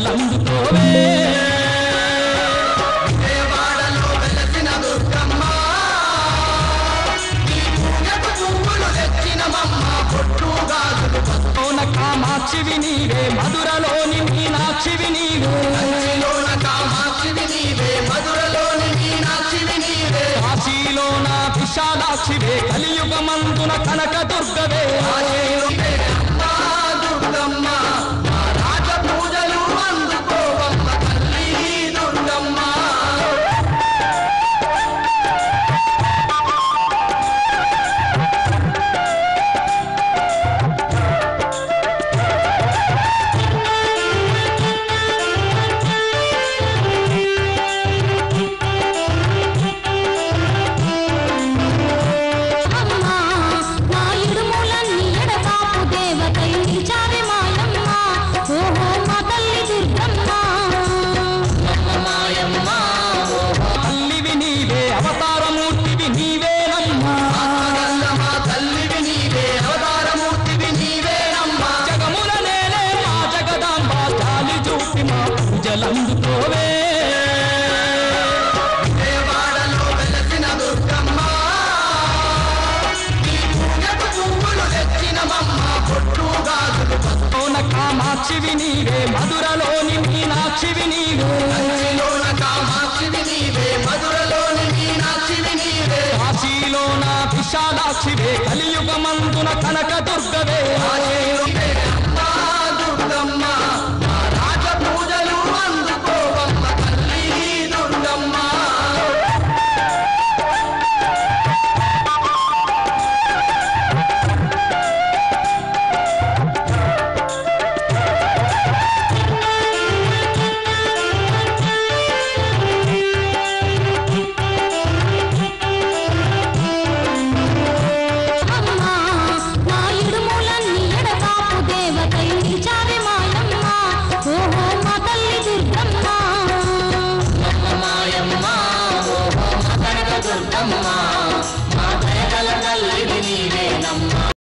పూజలందుకోవే విజయవాడలో వెలసిన దుర్గమ్మ నీ పూజకు పువ్వులు తెచ్చినమమ్మ పొట్టు గాజులు లోన కామాక్షివి నీవే మధురలోని మీనాక్షివి నీవే కంచిలోన కామాక్షివి నీవే మధురలోని మీనాక్షివి నీవే కాశీలోన విశాలాక్షివే కలియుగమందున కనక దుర్గవే దుర్గమ్మ మా రాజ పూజలు అందుకోవమ్మ తల్లి దుర్గమ్మ తల్లివి నీవే అవతారమూర్తివి నీవేనమ్మా మా తల్లివి నీవే అవతారమూర్తివి నీవేనమ్మా జగముల నేలే మా జగదాంబ చాలి చూపి మా పూజలందుకోవే విజయవాడలో వెలసిన దుర్గమ్మ నీ పూజకు పువ్వులు తెచ్చినమమ్మ పొట్టు గాజులు లోన కామాక్షివి నీవే మధురలోని మీనాక్షివి నీవే కంచిలోన కామాక్షివి నీవే మధురలోని మీనాక్షివి నీవే కాశీలోన విశాలాక్షివే కలియుగమందున కనక దుర్గవే